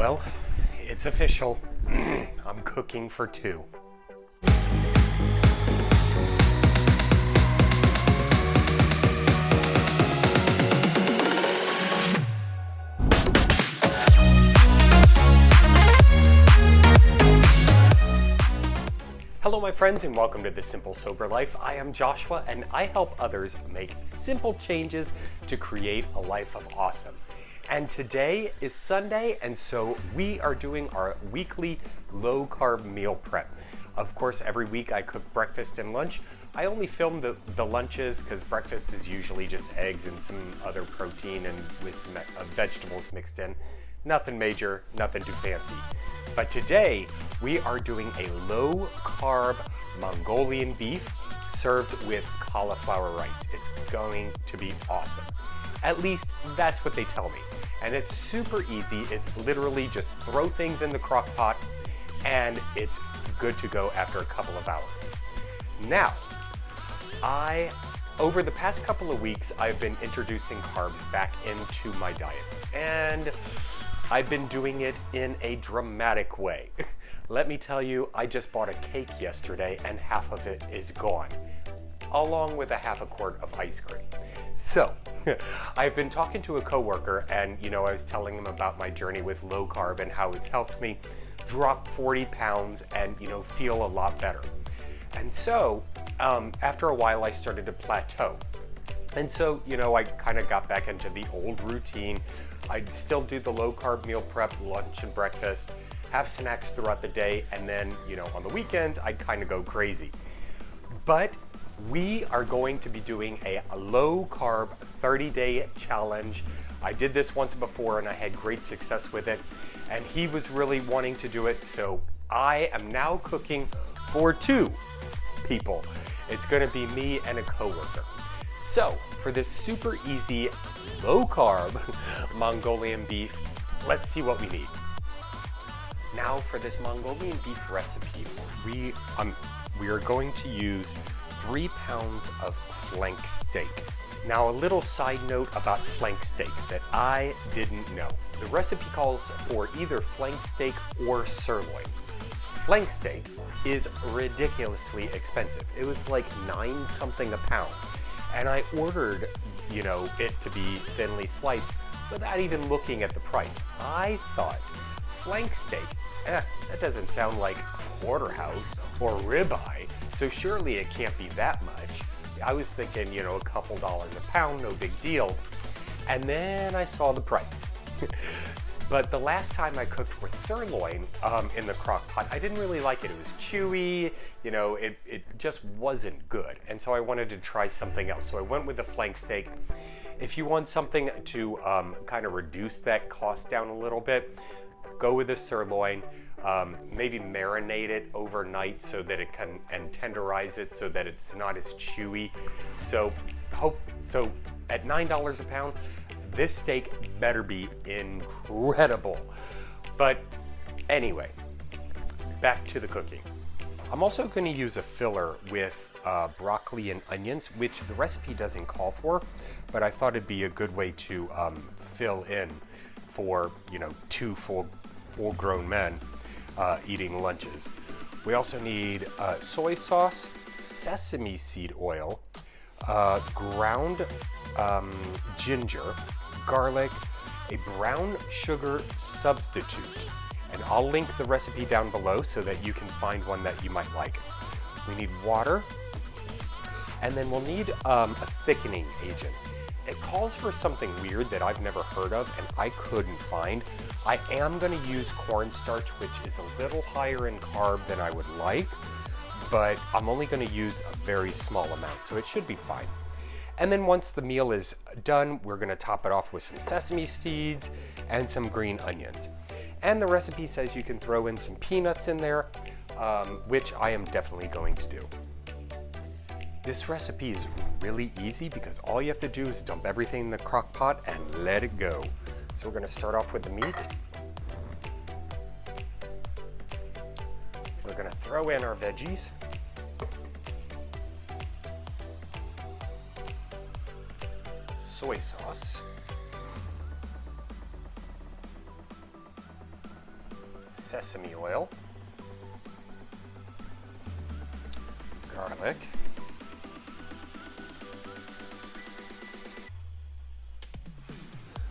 Well, it's official. I'm cooking for two. Hello my friends and welcome to The Simple Sober Life. I am Joshua and I help others make simple changes to create a life of awesome. And today is Sunday, and so we are doing our weekly low-carb meal prep. Of course, every week I cook breakfast and lunch. I only film the lunches because breakfast is usually just eggs and some other protein and with some vegetables mixed in. Nothing major, nothing too fancy. But today we are doing a low-carb Mongolian beef served with cauliflower rice. It's going to be awesome. At least that's what they tell me. And it's super easy. It's literally just throw things in the crock pot and it's good to go after a couple of hours. Now, over the past couple of weeks, I've been introducing carbs back into my diet. And I've been doing it in a dramatic way. Let me tell you, I just bought a cake yesterday and half of it is gone, along with a half a quart of ice cream. So, I've been talking to a coworker and, I was telling him about my journey with low carb and how it's helped me drop 40 pounds and, feel a lot better. And so, after a while, I started to plateau. And so, I kind of got back into the old routine. I'd still do the low carb meal prep, lunch and breakfast, have snacks throughout the day, and then, on the weekends, I'd kind of go crazy. But we are going to be doing a low carb 30-day challenge. I did this once before and I had great success with it, and he was really wanting to do it, so I am now cooking for two people. It's going to be me and a coworker. So for this super easy low carb Mongolian beef, let's see what we need. Now for this Mongolian beef recipe, we are going to use 3 pounds of flank steak. Now a little side note about flank steak that I didn't know. The recipe calls for either flank steak or sirloin. Flank steak is ridiculously expensive. It was like 9 something a pound. And I ordered, it to be thinly sliced without even looking at the price. I thought flank steak, that doesn't sound like porterhouse or ribeye, so surely it can't be that much. I was thinking, a couple dollars a pound, no big deal. And then I saw the price. But the last time I cooked with sirloin in the crock pot, I didn't really like it. It was chewy, it just wasn't good. And so I wanted to try something else. So I went with the flank steak. If you want something to kind of reduce that cost down a little bit, go with the sirloin. Maybe marinate it overnight so that it can, and tenderize it so that it's not as chewy. So at $9 a pound, this steak better be incredible. But anyway, back to the cooking. I'm also going to use a filler with broccoli and onions, which the recipe doesn't call for, but I thought it'd be a good way to fill in for, two full-grown men eating lunches. We also need soy sauce, sesame seed oil, ground ginger, garlic, a brown sugar substitute, and I'll link the recipe down below so that you can find one that you might like. We need water, and then we'll need a thickening agent. It calls for something weird that I've never heard of and I couldn't find. I am going to use cornstarch, which is a little higher in carb than I would like, but I'm only going to use a very small amount, so it should be fine. And then once the meal is done, we're going to top it off with some sesame seeds and some green onions. And the recipe says you can throw in some peanuts in there, which I am definitely going to do. This recipe is really easy because all you have to do is dump everything in the crock pot and let it go. So we're going to start off with the meat. We're going to throw in our veggies. Soy sauce. sesame oil, garlic,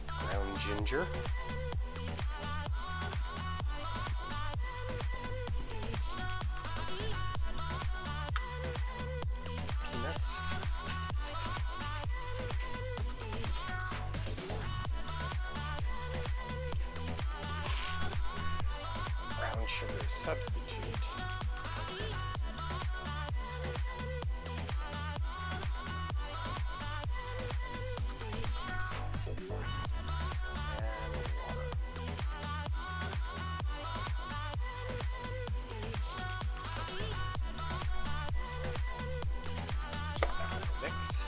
ground ginger, peanuts, brown sugar substitute, mix.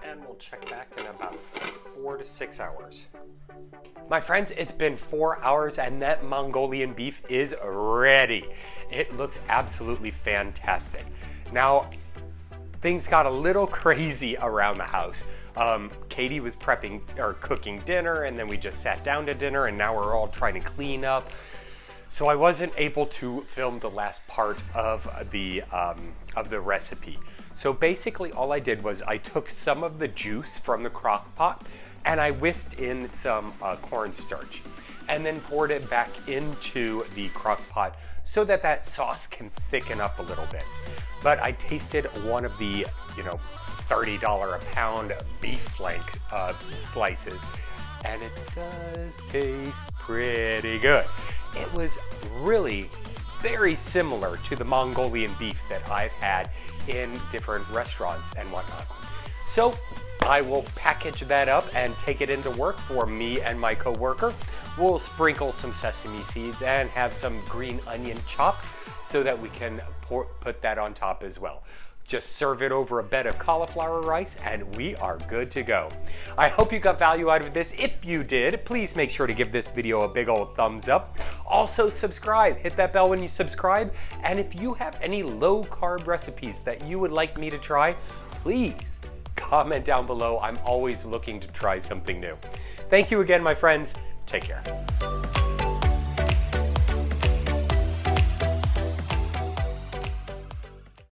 And we'll check back in about 4 to 6 hours. My friends, it's been 4 hours and that Mongolian beef is ready. It looks absolutely fantastic. Now, things got a little crazy around the house. Katie was prepping or cooking dinner, and then we just sat down to dinner, and now we're all trying to clean up. So I wasn't able to film the last part of the recipe. So basically all I did was I took some of the juice from the crock pot and I whisked in some cornstarch and then poured it back into the crock pot so that that sauce can thicken up a little bit. But I tasted one of the, $30 a pound beef flank slices, and it does taste pretty good. It was really very similar to the Mongolian beef that I've had in different restaurants and whatnot. So I will package that up and take it into work for me and my coworker. We'll sprinkle some sesame seeds and have some green onion chopped so that we can put that on top as well. Just serve it over a bed of cauliflower rice and we are good to go. I hope you got value out of this. If you did, please make sure to give this video a big old thumbs up. Also subscribe, hit that bell when you subscribe. And if you have any low carb recipes that you would like me to try, please comment down below. I'm always looking to try something new. Thank you again, my friends. Take care.